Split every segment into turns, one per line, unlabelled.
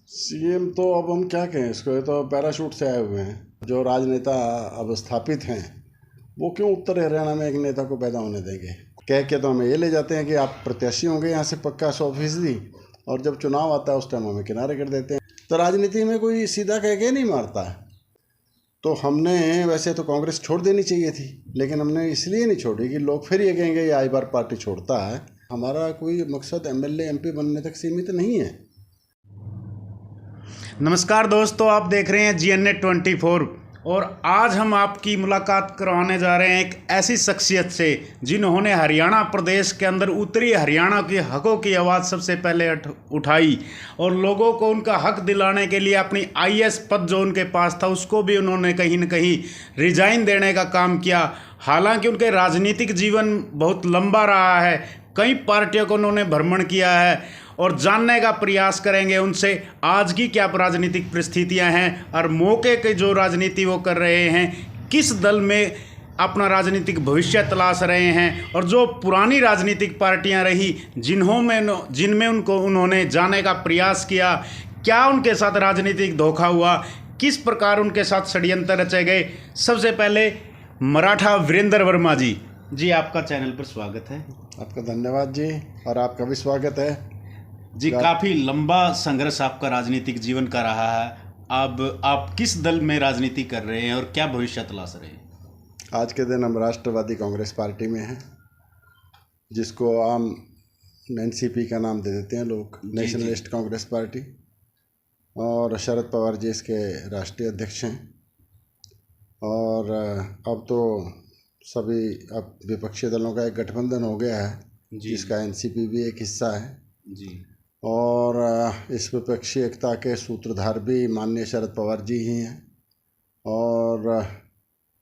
CM तो अब हम क्या कहें इसको, ये तो पैराशूट से आए हुए हैं। जो राजनेता अब स्थापित हैं वो क्यों उत्तर हरियाणा में एक नेता को पैदा होने देंगे। कह के तो हमें ये ले जाते हैं कि आप प्रत्याशी होंगे यहाँ से पक्का 100%, और जब चुनाव आता है उस टाइम हमें किनारे कर देते हैं। तो राजनीति में कोई सीधा कह के नहीं मारता है। तो हमने वैसे तो कांग्रेस छोड़ देनी चाहिए थी, लेकिन हमने इसलिए नहीं छोड़ी कि लोग फिर ये कहेंगे ये आई बार पार्टी छोड़ता है। हमारा कोई मकसद एमएलए एमपी बनने तक सीमित नहीं है।
नमस्कार दोस्तों, आप देख रहे हैं GNA 24 और आज हम आपकी मुलाकात करवाने जा रहे हैं एक ऐसी शख्सियत से जिन्होंने हरियाणा प्रदेश के अंदर उत्तरी हरियाणा के हकों की आवाज़ सबसे पहले उठाई और लोगों को उनका हक दिलाने के लिए अपनी IAS पद जो उनके पास था उसको भी उन्होंने कहीं न कहीं रिजाइन देने का काम किया। हालांकि उनके राजनीतिक जीवन बहुत लंबा रहा है, कई पार्टियों को उन्होंने भ्रमण किया है और जानने का प्रयास करेंगे उनसे आज की क्या राजनीतिक परिस्थितियां हैं और मौके के जो राजनीति वो कर रहे हैं, किस दल में अपना राजनीतिक भविष्य तलाश रहे हैं और जो पुरानी राजनीतिक पार्टियां रही जिनमें उन्होंने जाने का प्रयास किया, क्या उनके साथ राजनीतिक धोखा हुआ, किस प्रकार उनके साथ षड्यंत्र रचे गए। सबसे पहले मराठा वीरेंद्र वर्मा जी आपका चैनल पर स्वागत है।
आपका धन्यवाद जी, और आपका भी स्वागत है
जी। काफ़ी लंबा संघर्ष आपका राजनीतिक जीवन का रहा है। अब आप किस दल में राजनीति कर रहे हैं और क्या भविष्य तलाश रहे हैं?
आज के दिन हम राष्ट्रवादी कांग्रेस पार्टी में हैं, जिसको आम NCP का नाम दे देते हैं लोग, नेशनलिस्ट कांग्रेस पार्टी। और शरद पवार जी इसके राष्ट्रीय अध्यक्ष हैं। और अब तो सभी अब विपक्षी दलों का एक गठबंधन हो गया है, जिसका NCP भी एक हिस्सा है
जी।
और इस विपक्षी एकता के सूत्रधार भी माननीय शरद पवार जी ही हैं। और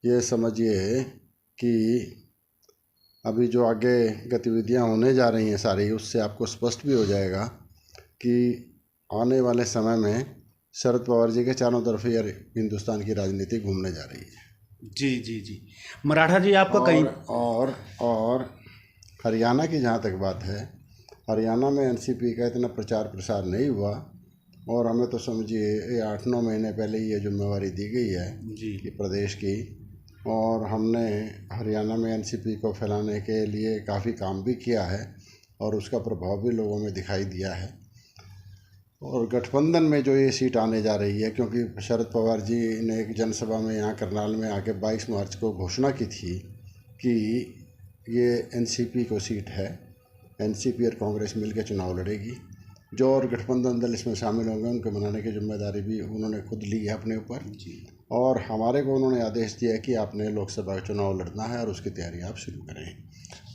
ये समझिए कि अभी जो आगे गतिविधियां होने जा रही हैं सारी, उससे आपको स्पष्ट भी हो जाएगा कि आने वाले समय में शरद पवार जी के चारों तरफ ही हिंदुस्तान की राजनीति घूमने जा रही है।
जी। मराठा जी आपका कहीं
और हरियाणा की जहाँ तक बात है, हरियाणा में NCP का इतना प्रचार प्रसार नहीं हुआ और हमें तो समझिए 8-9 महीने पहले ही ये जिम्मेवारी दी गई है कि प्रदेश की, और हमने हरियाणा में NCP को फैलाने के लिए काफ़ी काम भी किया है और उसका प्रभाव भी लोगों में दिखाई दिया है। और गठबंधन में जो ये सीट आने जा रही है, क्योंकि शरद पवार जी ने एक जनसभा में यहाँ करनाल में आके 22 मार्च को घोषणा की थी कि ये NCP को सीट है, NCP और कांग्रेस मिलकर चुनाव लड़ेगी। जो और गठबंधन दल इसमें शामिल होंगे उनको बनाने की जिम्मेदारी भी उन्होंने खुद ली है अपने ऊपर। और हमारे को उन्होंने आदेश दिया कि आपने लोकसभा का चुनाव लड़ना है और उसकी तैयारी आप शुरू करें।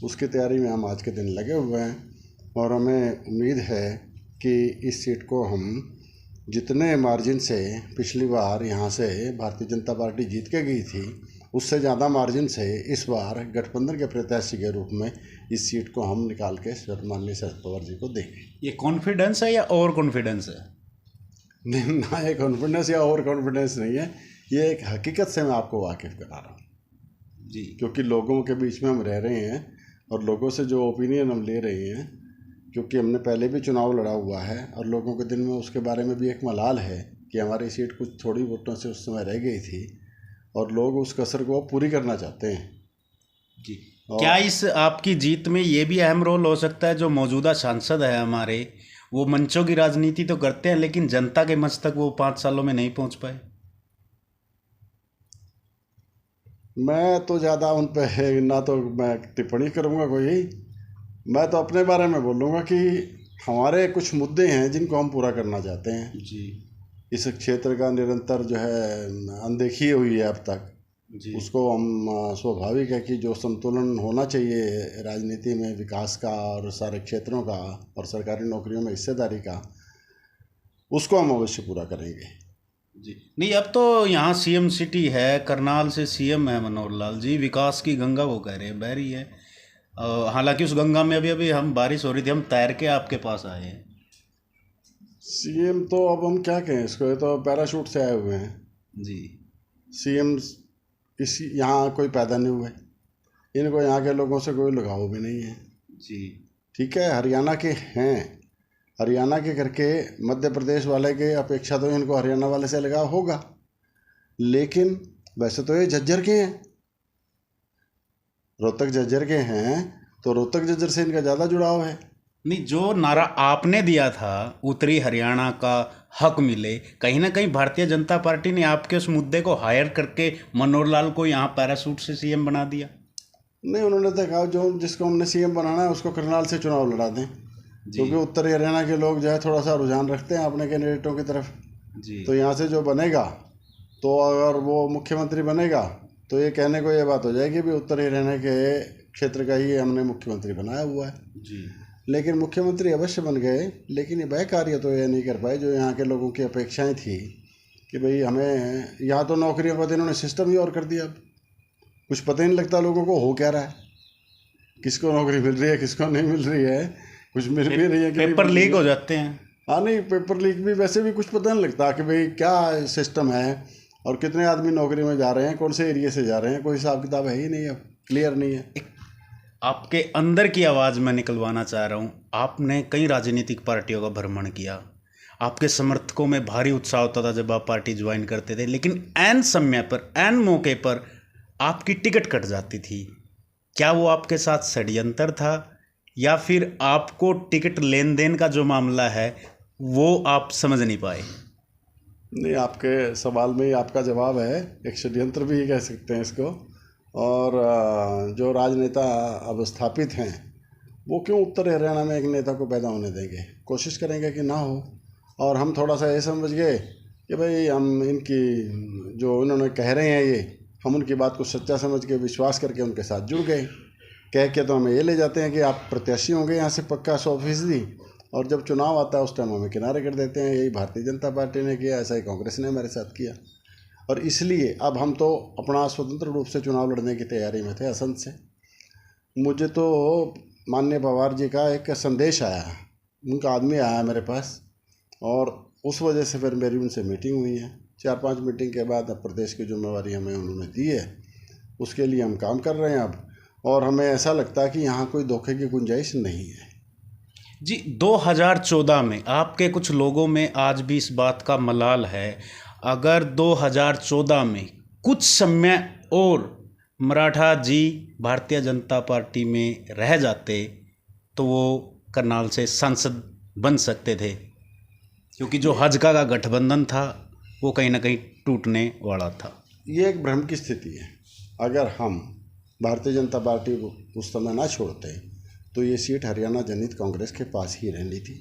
उसकी तैयारी में हम आज के दिन लगे हुए हैं और हमें उम्मीद है कि इस सीट को हम जितने मार्जिन से पिछली बार यहाँ से भारतीय जनता पार्टी जीत के गई थी, उससे ज़्यादा मार्जिन से इस बार गठबंधन के प्रत्याशी के रूप में इस सीट को हम निकाल के माननीय शरद पवार जी को देंगे।
ये कॉन्फिडेंस है या ओवर कॉन्फिडेंस है?
नहीं ना, ये कॉन्फिडेंस या ओवर कॉन्फिडेंस नहीं है, ये एक हकीकत से मैं आपको वाकिफ़ करा रहा हूँ
जी।
क्योंकि लोगों के बीच में हम रह रहे हैं और लोगों से जो ओपिनियन हम ले रहे हैं, क्योंकि हमने पहले भी चुनाव लड़ा हुआ है और लोगों के दिल में उसके बारे में भी एक मलाल है कि हमारी सीट कुछ थोड़ी वोटों से उस समय रह गई थी और लोग उस कसर को पूरी करना चाहते हैं
जी। क्या इस आपकी जीत में ये भी अहम रोल हो सकता है, जो मौजूदा सांसद है हमारे, वो मंचों की राजनीति तो करते हैं लेकिन जनता के मंच तक वो 5 सालों में नहीं पहुंच पाए?
मैं तो ज़्यादा उन पर ना तो मैं टिप्पणी करूँगा कोई, मैं तो अपने बारे में बोलूँगा कि हमारे कुछ मुद्दे हैं जिनको हम पूरा करना चाहते हैं
जी।
इस क्षेत्र का निरंतर जो है अनदेखी हुई है अब तक
जी।
उसको हम स्वाभाविक है कि जो संतुलन होना चाहिए राजनीति में विकास का और सारे क्षेत्रों का और सरकारी नौकरियों में हिस्सेदारी का, उसको हम अवश्य पूरा करेंगे।
जी नहीं, अब तो यहाँ CM सिटी है, करनाल से CM है मनोहर लाल जी, विकास की गंगा वो कह रहे हैं बह रही है। हालांकि उस गंगा में अभी हम बारिश हो रही थी, हम तैर के आपके पास आए हैं।
CM तो अब हम क्या कहें इसको, ये तो पैराशूट से आए हुए हैं
जी।
CM इसी यहाँ कोई पैदा नहीं हुए, इनको यहाँ के लोगों से कोई लगाव भी नहीं है
जी।
ठीक है, हरियाणा के हैं हरियाणा के करके मध्य प्रदेश वाले के अपेक्षा तो इनको हरियाणा वाले से लगाव होगा, लेकिन वैसे तो ये झज्जर के हैं, रोहतक झज्जर के हैं, तो रोहतक झज्जर से इनका ज़्यादा जुड़ाव है।
नहीं, जो नारा आपने दिया था उत्तरी हरियाणा का हक मिले, कहीं ना कहीं भारतीय जनता पार्टी ने आपके उस मुद्दे को हायर करके मनोहर लाल को यहाँ पैरासूट से सीएम बना दिया।
नहीं, उन्होंने तो कहा जो जिसको हमने सीएम बनाना है उसको करनाल से चुनाव लड़ा दें, क्योंकि उत्तरी हरियाणा के लोग जो है थोड़ा सा रुझान रखते हैं अपने कैंडिडेटों की तरफ जी। तो यहाँ से जो बनेगा, तो अगर वो मुख्यमंत्री बनेगा तो ये कहने को ये बात हो जाएगी भी उत्तरी हरियाणा के क्षेत्र का ही हमने मुख्यमंत्री बनाया हुआ है जी। लेकिन मुख्यमंत्री अवश्य बन गए, लेकिन वह कार्य तो ये नहीं कर पाए जो यहाँ के लोगों की अपेक्षाएं थी कि भाई हमें यहाँ तो नौकरियों का तो इन्होंने सिस्टम ही और कर दिया। अब कुछ पता ही नहीं लगता लोगों को हो क्या रहा है, किसको नौकरी मिल रही है किसको नहीं मिल रही है, कुछ मिल भी रही है,
पेपर लीक हो जाते हैं।
हाँ, नहीं पेपर लीक भी, वैसे भी कुछ पता नहीं लगता कि भाई क्या सिस्टम है और कितने आदमी नौकरी में जा रहे हैं, कौन से एरिया से जा रहे हैं, कोई हिसाब किताब है ही नहीं, अब क्लियर नहीं है।
आपके अंदर की आवाज़ मैं निकलवाना चाह रहा हूँ। आपने कई राजनीतिक पार्टियों का भ्रमण किया, आपके समर्थकों में भारी उत्साह होता था जब आप पार्टी ज्वाइन करते थे, लेकिन ऐन समय पर, ऐन मौके पर आपकी टिकट कट जाती थी। क्या वो आपके साथ षड्यंत्र था या फिर आपको टिकट लेन देन का जो मामला है वो आप समझ नहीं पाए?
नहीं, आपके सवाल में ही आपका जवाब है, एक षड्यंत्र भी कह सकते हैं इसको। और जो राजनेता अब स्थापित हैं वो क्यों उत्तर हरियाणा में एक नेता को पैदा होने देंगे, कोशिश करेंगे कि ना हो। और हम थोड़ा सा ये समझ गए कि भाई हम इनकी जो इन्होंने कह रहे हैं ये, हम उनकी बात को सच्चा समझ के विश्वास करके उनके साथ जुड़ गए। कह के तो हमें ये ले जाते हैं कि आप प्रत्याशी होंगे यहाँ से पक्का 100%, और जब चुनाव आता है उस टाइम हमें किनारे कर देते हैं। यही भारतीय जनता पार्टी ने किया, ऐसा ही कांग्रेस ने हमारे साथ किया। और इसलिए अब हम तो अपना स्वतंत्र रूप से चुनाव लड़ने की तैयारी में थे असंध से। मुझे तो माननीय पवार जी का एक संदेश आया, उनका आदमी आया मेरे पास, और उस वजह से फिर मेरी उनसे मीटिंग हुई है। 4-5 मीटिंग के बाद अब प्रदेश की जिम्मेवारी हमें उन्होंने दी है, उसके लिए हम काम कर रहे हैं अब। और हमें ऐसा लगता है कि यहाँ कोई धोखे की गुंजाइश नहीं है
जी। 2014 में आपके कुछ लोगों में आज भी इस बात का मलाल है, अगर 2014 में कुछ समय और मराठा जी भारतीय जनता पार्टी में रह जाते तो वो करनाल से सांसद बन सकते थे, क्योंकि जो हजका का गठबंधन था वो कहीं ना कहीं टूटने वाला था।
ये एक भ्रम की स्थिति है। अगर हम भारतीय जनता पार्टी को उस समय ना छोड़ते तो ये सीट हरियाणा जनहित कांग्रेस के पास ही रहनी थी,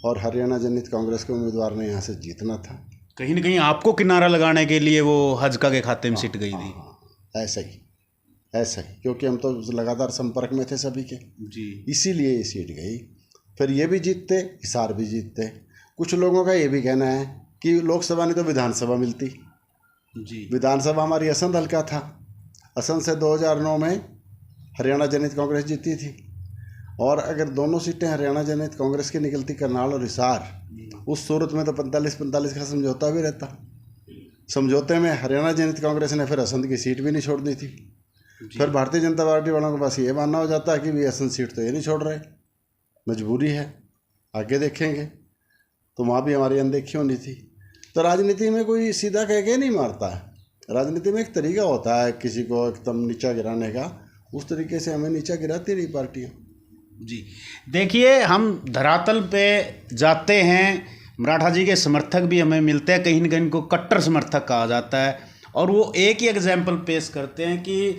और हरियाणा जनहित कांग्रेस के उम्मीदवार ने यहाँ से जीतना था।
कहीं ना कहीं आपको किनारा लगाने के लिए वो हजका के खाते में सीट गई थी।
ऐसा ही, क्योंकि हम तो लगातार संपर्क में थे सभी के जी, इसीलिए ये सीट गई। फिर ये भी जीतते, हिसार भी जीतते। कुछ लोगों का ये भी कहना है कि लोकसभा नहीं तो विधानसभा मिलती जी। विधानसभा हमारी असंध हल्का था, असंध से 2009 में हरियाणा जनहित कांग्रेस जीती थी, और अगर दोनों सीटें हरियाणा जनहित कांग्रेस की निकलती करनाल और हिसार, उस सूरत में तो 45-45 का समझौता भी रहता। समझौते में हरियाणा जनहित कांग्रेस ने फिर असंध की सीट भी नहीं छोड़नी थी। फिर भारतीय जनता पार्टी वालों के पास ये मानना हो जाता है कि भी असंध सीट तो ये नहीं छोड़ रहे, मजबूरी है, आगे देखेंगे, तो वहाँ भी हमारी अनदेखी होनी थी। तो राजनीति में कोई सीधा कह के नहीं मारता है, राजनीति में एक तरीका होता है किसी को एकदम नीचा गिराने का, उस तरीके से हमें नीचा गिराती रही पार्टियाँ
जी। देखिए, हम धरातल पे जाते हैं, मराठा जी के समर्थक भी हमें मिलते हैं, कहीं ना कहीं इनको कट्टर समर्थक कहा जाता है, और वो एक ही एग्जाम्पल पेश करते हैं कि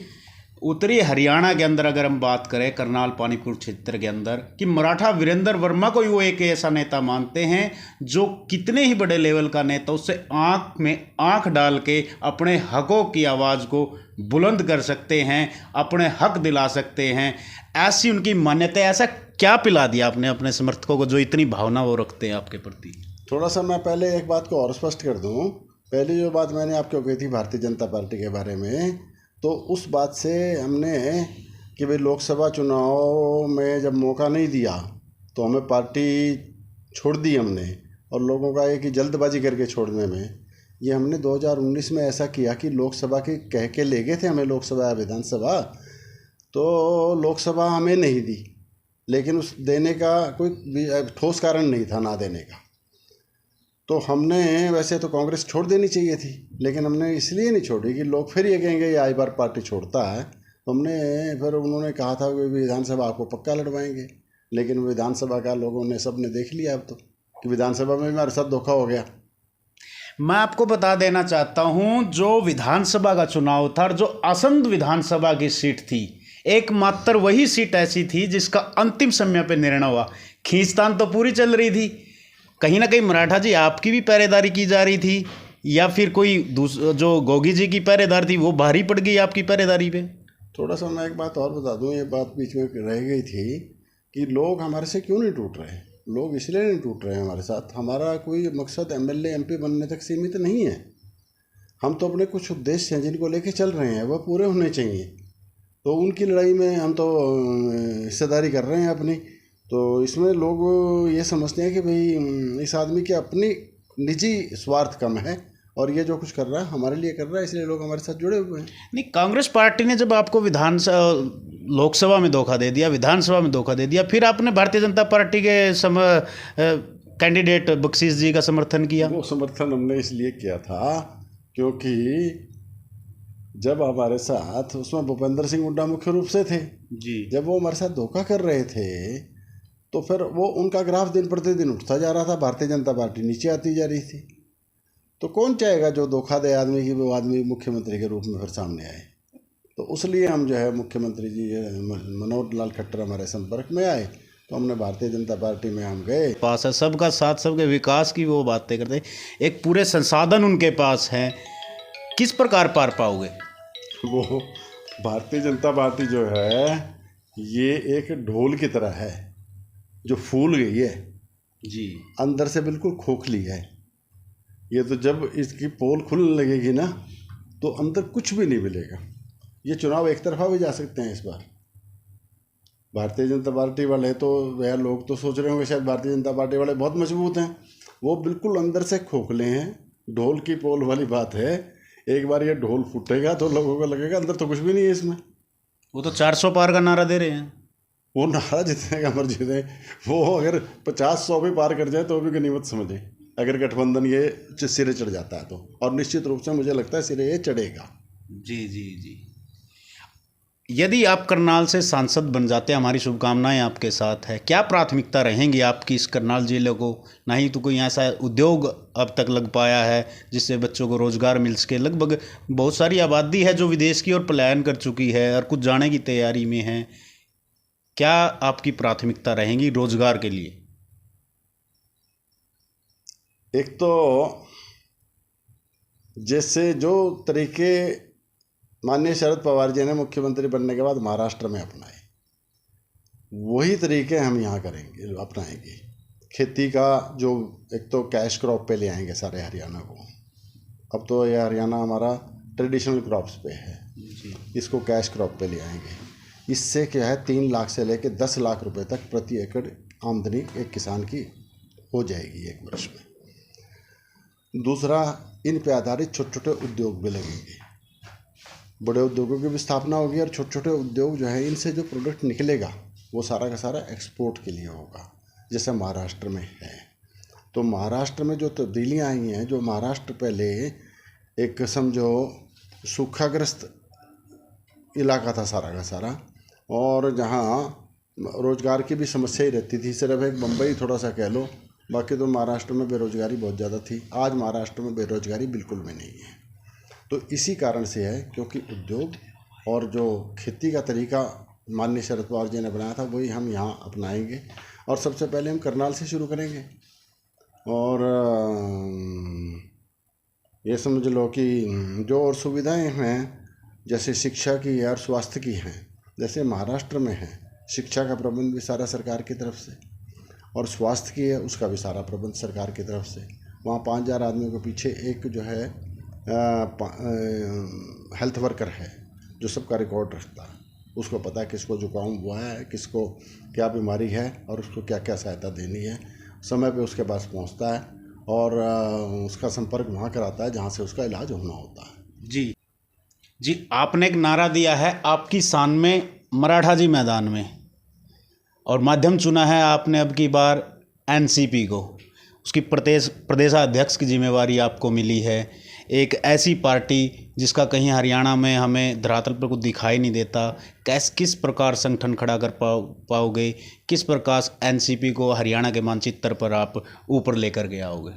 उत्तरी हरियाणा के अंदर अगर हम बात करें करनाल पानीपुर क्षेत्र के अंदर, कि मराठा वीरेंद्र वर्मा को ही वो एक ऐसा नेता मानते हैं जो कितने ही बड़े लेवल का नेता, उससे आँख में आँख डाल के अपने हकों की आवाज़ को बुलंद कर सकते हैं, अपने हक दिला सकते हैं, ऐसी उनकी मान्यता है। ऐसा क्या पिला दिया आपने अपने समर्थकों को जो इतनी भावना वो रखते हैं आपके प्रति?
थोड़ा सा मैं पहले एक बात को और स्पष्ट कर दूं। पहली जो बात मैंने आपको कही थी भारतीय जनता पार्टी के बारे में, तो उस बात से हमने कि भाई लोकसभा चुनाव में जब मौका नहीं दिया तो हमें पार्टी छोड़ दी हमने, और लोगों का एक ही जल्दबाजी करके छोड़ने में, ये हमने 2019 में ऐसा किया कि लोकसभा की कह के ले गए थे हमें लोकसभा या विधानसभा, तो लोकसभा हमें नहीं दी, लेकिन उस देने का कोई ठोस कारण नहीं था ना देने का। तो हमने वैसे तो कांग्रेस छोड़ देनी चाहिए थी, लेकिन हमने इसलिए नहीं छोड़ी कि लोग फिर ये कहेंगे ये आई बार पार्टी छोड़ता है। तो हमने फिर उन्होंने कहा था कि विधानसभा आपको पक्का लड़वाएंगे, लेकिन विधानसभा का लोगों ने सब ने देख लिया अब तो कि विधानसभा में हमारे साथ धोखा हो गया।
मैं आपको बता देना चाहता हूं, जो विधानसभा का चुनाव था, जो असंध विधानसभा की सीट थी, एकमात्र वही सीट ऐसी थी जिसका अंतिम समय पे निर्णय हुआ। खींचतान तो पूरी चल रही थी, कहीं ना कहीं मराठा जी आपकी भी पहरेदारी की जा रही थी, या फिर कोई जो गोगी जी की पहरेदारी थी वो भारी पड़ गई आपकी पहरेदारी पे।
थोड़ा सा मैं एक बात और बता दूं, ये बात बीच में रह गई थी कि लोग हमारे से क्यों नहीं टूट रहे। लोग इसलिए नहीं टूट रहे हैं हमारे साथ, हमारा कोई मकसद एमएलए एमपी बनने तक सीमित नहीं है। हम तो अपने कुछ उद्देश्य हैं जिनको लेके चल रहे हैं, वह पूरे होने चाहिए। तो उनकी लड़ाई में हम तो हिस्सेदारी कर रहे हैं अपनी। तो इसमें लोग ये समझते हैं कि भाई इस आदमी की अपनी निजी स्वार्थ कम है और ये जो कुछ कर रहा है हमारे लिए कर रहा है, इसलिए लोग हमारे साथ जुड़े हुए हैं।
नहीं, कांग्रेस पार्टी ने जब आपको लोकसभा में धोखा दे दिया, विधानसभा में धोखा दे दिया, फिर आपने भारतीय जनता पार्टी के कैंडिडेट बख्शीश जी का समर्थन किया।
वो समर्थन हमने इसलिए किया था क्योंकि जब हमारे साथ उसमें भूपेंद्र सिंह हुड्डा मुख्य रूप से थे
जी,
जब वो हमारे साथ धोखा कर रहे थे तो फिर वो उनका ग्राफ दिन प्रतिदिन उठता जा रहा था, भारतीय जनता पार्टी नीचे आती जा रही थी। तो कौन चाहेगा जो धोखा दे आदमी की वो आदमी मुख्यमंत्री के रूप में फिर सामने आए। तो इसलिए हम जो है मुख्यमंत्री जी मनोहर लाल खट्टर हमारे संपर्क में आए, तो हमने भारतीय जनता पार्टी में हम गए।
पास है सबका साथ, सबके विकास की वो बातें करते, एक पूरे संसाधन उनके पास हैं, किस प्रकार पार पाओगे।
वो भारतीय जनता पार्टी जो है ये एक ढोल की तरह है जो फूल गई है
जी,
अंदर से बिल्कुल खोखली है। ये तो जब इसकी पोल खुलने लगेगी ना तो अंदर कुछ भी नहीं मिलेगा। ये चुनाव एक तरफा भी जा सकते हैं इस बार। भारतीय जनता पार्टी वाले तो वह लोग तो सोच रहे होंगे शायद भारतीय जनता पार्टी वाले बहुत मजबूत हैं, वो बिल्कुल अंदर से खोखले हैं। ढोल की पोल वाली बात है, एक बार ये ढोल फूटेगा तो लोगों को लगेगा अंदर तो कुछ भी नहीं है इसमें।
वो तो 400 पार का नारा दे रहे हैं।
वो नारा जितने का मर्जी दे, वो अगर 50-100 भी पार कर जाए तो भी गनीमत समझे, अगर गठबंधन ये सिरे चढ़ जाता है तो। और निश्चित रूप से मुझे लगता है सिरे ये चढ़ेगा।
जी जी जी, यदि आप करनाल से सांसद बन जाते हैं, हमारी शुभकामनाएं आपके साथ है। क्या प्राथमिकता रहेंगी आपकी इस करनाल जिले को? नहीं तो कोई ऐसा उद्योग अब तक लग पाया है जिससे बच्चों को रोजगार मिल सके। लगभग बहुत सारी आबादी है जो विदेश की ओर पलायन कर चुकी है और कुछ जाने की तैयारी में है। क्या आपकी प्राथमिकता रहेंगी रोजगार के लिए?
एक तो जैसे जो तरीके माननीय शरद पवार जी ने मुख्यमंत्री बनने के बाद महाराष्ट्र में अपनाए, वही तरीके हम यहाँ करेंगे, अपनाएंगे। खेती का जो एक तो कैश क्रॉप पे ले आएंगे सारे हरियाणा को। अब तो ये हरियाणा हमारा ट्रेडिशनल क्रॉप्स पे है, इसको कैश क्रॉप पे ले आएंगे। इससे क्या है 3 लाख से लेकर 10 लाख रुपए तक प्रति एकड़ आमदनी एक किसान की हो जाएगी एक वर्ष में। दूसरा, इन पे आधारित छोटे छोटे उद्योग भी लगेंगे, बड़े उद्योगों की भी स्थापना होगी और छोटे छोटे उद्योग जो है इनसे जो प्रोडक्ट निकलेगा वो सारा का सारा एक्सपोर्ट के लिए होगा, जैसे महाराष्ट्र में है। तो महाराष्ट्र में जो तब्दीलियाँ आई हैं, जो महाराष्ट्र पहले एक समझो सूखाग्रस्त इलाका था सारा का सारा, और जहाँ रोज़गार की भी समस्या ही रहती थी, सिर्फ एक बम्बई थोड़ा सा कह लो, बाकी तो महाराष्ट्र में बेरोज़गारी बहुत ज़्यादा थी। आज महाराष्ट्र में बेरोज़गारी बिल्कुल भी नहीं है। तो इसी कारण से है क्योंकि उद्योग और जो खेती का तरीका माननीय शरद पवार जी ने बनाया था वही हम यहाँ अपनाएंगे। और सबसे पहले हम करनाल से शुरू करेंगे। और ये समझ लो कि जो और सुविधाएं हैं जैसे शिक्षा की और स्वास्थ्य की हैं, जैसे महाराष्ट्र में है, शिक्षा का प्रबंध भी सारा सरकार की तरफ से, और स्वास्थ्य की है उसका भी सारा प्रबंध सरकार की तरफ से। वहाँ 5000 आदमियों के पीछे एक जो है हेल्थ वर्कर है जो सबका रिकॉर्ड रखता है, उसको पता है किसको जुकाम हुआ है, किसको क्या बीमारी है और उसको क्या क्या सहायता देनी है। समय पे उसके पास पहुंचता है और उसका संपर्क वहाँ कराता है जहाँ से उसका इलाज होना होता है।
जी जी, आपने एक नारा दिया है आपकी शान में मराठा जी मैदान में, और माध्यम चुना है आपने अब की बार एनसीपी को, उसकी प्रदेशाध्यक्ष की जिम्मेवारी आपको मिली है। एक ऐसी पार्टी जिसका कहीं हरियाणा में हमें धरातल पर कुछ दिखाई नहीं देता, किस प्रकार संगठन खड़ा कर पाओगे, किस प्रकार एनसीपी को हरियाणा के मानचित्र पर आप ऊपर लेकर के आओगे?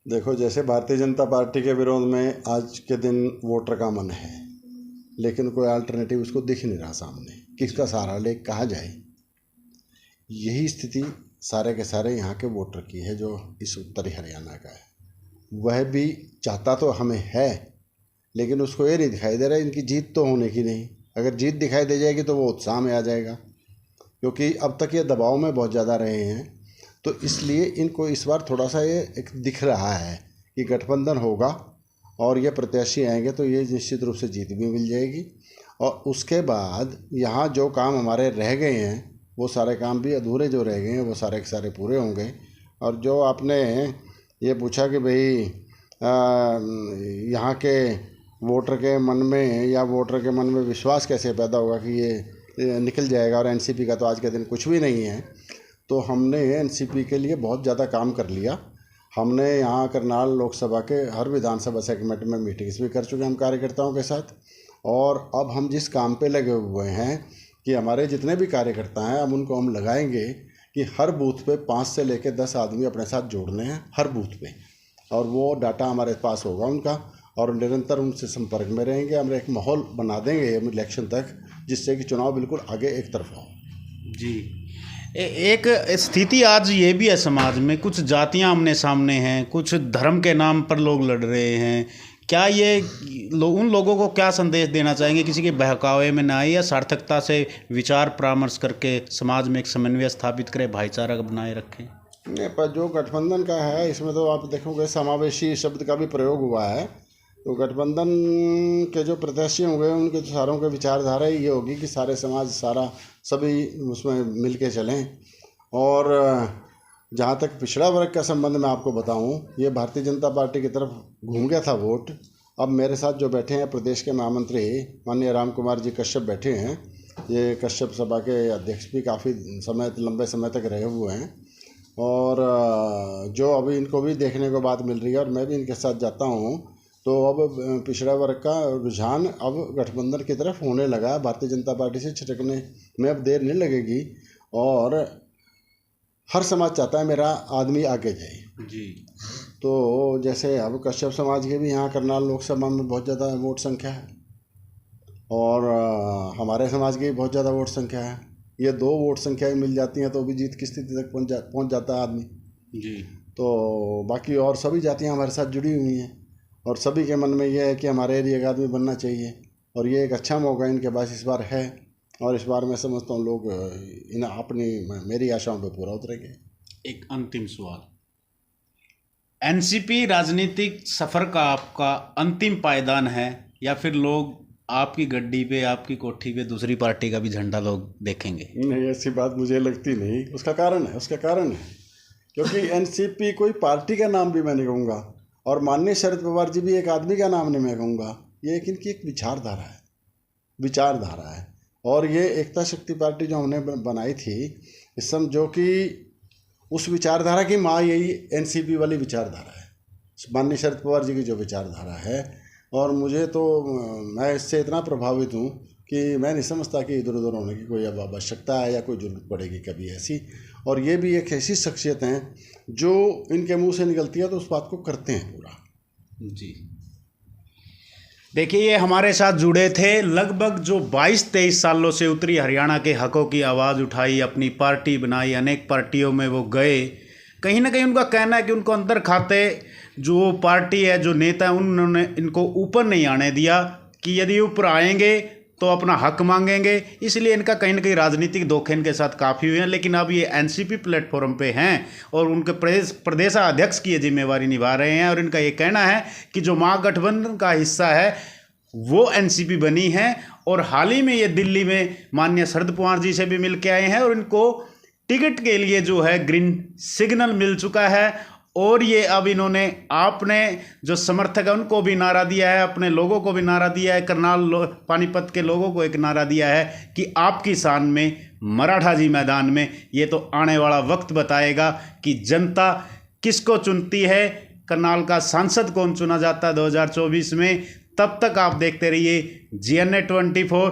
देखो, जैसे भारतीय जनता पार्टी के विरोध में आज के दिन वोटर का मन है, लेकिन कोई अल्टरनेटिव उसको दिख नहीं रहा सामने, किसका सहारा ले, कहाँ जाए। यही स्थिति सारे के सारे यहाँ के वोटर की है जो इस उत्तरी हरियाणा का है। वह भी चाहता तो हमें है, लेकिन उसको ये नहीं दिखाई दे रहा इनकी जीत तो होने की नहीं। अगर जीत दिखाई दे जाएगी तो वो उत्साह में आ जाएगा, क्योंकि अब तक ये दबाव में बहुत ज़्यादा रहे हैं। तो इसलिए इनको इस बार थोड़ा सा ये एक दिख रहा है कि गठबंधन होगा और ये प्रत्याशी आएंगे तो ये निश्चित रूप से जीत भी मिल जाएगी। और उसके बाद यहाँ जो काम हमारे रह गए हैं वो सारे काम भी अधूरे जो रह गए हैं वो सारे के सारे पूरे होंगे। और जो आपने ये पूछा कि भाई यहाँ के वोटर के मन में या वोटर के मन में विश्वास कैसे पैदा होगा कि ये निकल जाएगा और एनसीपी का तो आज के दिन कुछ भी नहीं है, तो हमने एनसीपी के लिए बहुत ज़्यादा काम कर लिया। हमने यहाँ करनाल लोकसभा के हर विधानसभा सेगमेंट में मीटिंग्स भी कर चुके हैं हम कार्यकर्ताओं के साथ। और अब हम जिस काम पे लगे हुए हैं कि हमारे जितने भी कार्यकर्ता हैं अब उनको हम लगाएंगे कि हर बूथ पे 5 से लेकर 10 आदमी अपने साथ जोड़ने हैं हर बूथ पे, और वो डाटा हमारे पास होगा उनका, और निरंतर उनसे संपर्क में रहेंगे। हम एक माहौल बना देंगे इलेक्शन तक जिससे कि चुनाव बिल्कुल आगे एक तरफा हो। जी,
एक स्थिति आज ये भी है समाज में, कुछ जातियां आमने सामने हैं, कुछ धर्म के नाम पर लोग लड़ रहे हैं। क्या ये उन लोगों को क्या संदेश देना चाहेंगे? किसी के बहकावे में ना आए या सार्थकता से विचार परामर्श करके समाज में एक समन्वय स्थापित करें, भाईचारा बनाए रखें?
नहीं, पर जो गठबंधन का है इसमें तो आप देखोगे समावेशी शब्द का भी प्रयोग हुआ है। तो गठबंधन के जो प्रत्याशी होंगे उनके सारों के विचारधारा ये होगी कि सारे समाज सभी उसमें मिल के चलें। और जहाँ तक पिछड़ा वर्ग का संबंध मैं आपको बताऊं, ये भारतीय जनता पार्टी की तरफ घूम गया था वोट। अब मेरे साथ जो बैठे हैं प्रदेश के महामंत्री माननीय राम कुमार जी कश्यप बैठे हैं। ये कश्यप सभा के अध्यक्ष भी काफ़ी लंबे समय तक रहे हुए हैं, और जो अभी इनको भी देखने को बात मिल रही है और मैं भी इनके साथ जाता हूँ, तो अब पिछड़ा वर्ग का रुझान अब गठबंधन की तरफ होने लगा। भारतीय जनता पार्टी से छिटकने में अब देर नहीं लगेगी, और हर समाज चाहता है मेरा आदमी आगे जाए।
जी,
तो जैसे अब कश्यप समाज के भी यहाँ करनाल लोकसभा में बहुत ज़्यादा वोट संख्या है, और हमारे समाज की भी बहुत ज़्यादा वोट संख्या है। ये 2 वोट संख्याएँ मिल जाती हैं तो भी जीत की स्थिति तक पहुँच जाता है आदमी।
जी,
तो बाकी और सभी जातियाँ हमारे साथ जुड़ी हुई हैं, और सभी के मन में यह है कि हमारे एरिया का आदमी बनना चाहिए, और ये एक अच्छा मौका इनके पास इस बार है। और इस बार मैं समझता हूँ लोग मेरी आशाओं पे पूरा उतरेंगे।
एक अंतिम सवाल, एनसीपी राजनीतिक सफ़र का आपका अंतिम पायदान है या फिर लोग आपकी गड्डी पे, आपकी कोठी पे दूसरी पार्टी का भी झंडा लोग देखेंगे?
नहीं, ऐसी बात मुझे लगती नहीं। उसका कारण है क्योंकि एनसीपी कोई पार्टी का नाम भी मैं नहीं कहूँगा, और माननीय शरद पवार जी भी एक आदमी का नाम नहीं मैं कहूँगा। ये एक इनकी एक विचारधारा है। और ये एकता शक्ति पार्टी जो हमने बनाई थी इस समय, जो कि उस विचारधारा की माँ यही एनसीपी वाली विचारधारा है, माननीय शरद पवार जी की जो विचारधारा है। और मुझे तो मैं इससे इतना प्रभावित हूँ कि मैं नहीं समझता कि इधर उधर होने की कोई अब आवश्यकता है या कोई ज़रूरत पड़ेगी कभी ऐसी। और ये भी एक ऐसी शख्सियत हैं जो इनके मुंह से निकलती है तो उस बात को करते हैं पूरा।
जी, देखिए, ये हमारे साथ जुड़े थे, लगभग जो 22-23 सालों से उत्तरी हरियाणा के हकों की आवाज़ उठाई, अपनी पार्टी बनाई, अनेक पार्टियों में वो गए। कहीं ना कहीं उनका कहना है कि उनको अंदर खाते जो पार्टी है, जो नेता है, उन्होंने इनको ऊपर नहीं आने दिया कि यदि ऊपर आएंगे तो अपना हक मांगेंगे। इसलिए इनका कहीं ना कहीं राजनीतिक धोखे इनके साथ काफ़ी हुए हैं। लेकिन अब ये एनसीपी प्लेटफॉर्म पे हैं और उनके प्रदेशाध्यक्ष की ये जिम्मेवारी निभा रहे हैं, और इनका ये कहना है कि जो महागठबंधन का हिस्सा है वो एनसीपी बनी है। और हाल ही में ये दिल्ली में माननीय शरद पवार जी से भी मिल के आए हैं, और इनको टिकट के लिए जो है ग्रीन सिग्नल मिल चुका है। और ये अब इन्होंने आपने जो समर्थक है उनको भी नारा दिया है, अपने लोगों को भी नारा दिया है, करनाल पानीपत के लोगों को एक नारा दिया है कि आपकी शान में मराठा जी मैदान में। ये तो आने वाला वक्त बताएगा कि जनता किसको चुनती है, करनाल का सांसद कौन चुना जाता है 2024 में। तब तक आप देखते रहिए GNA 24।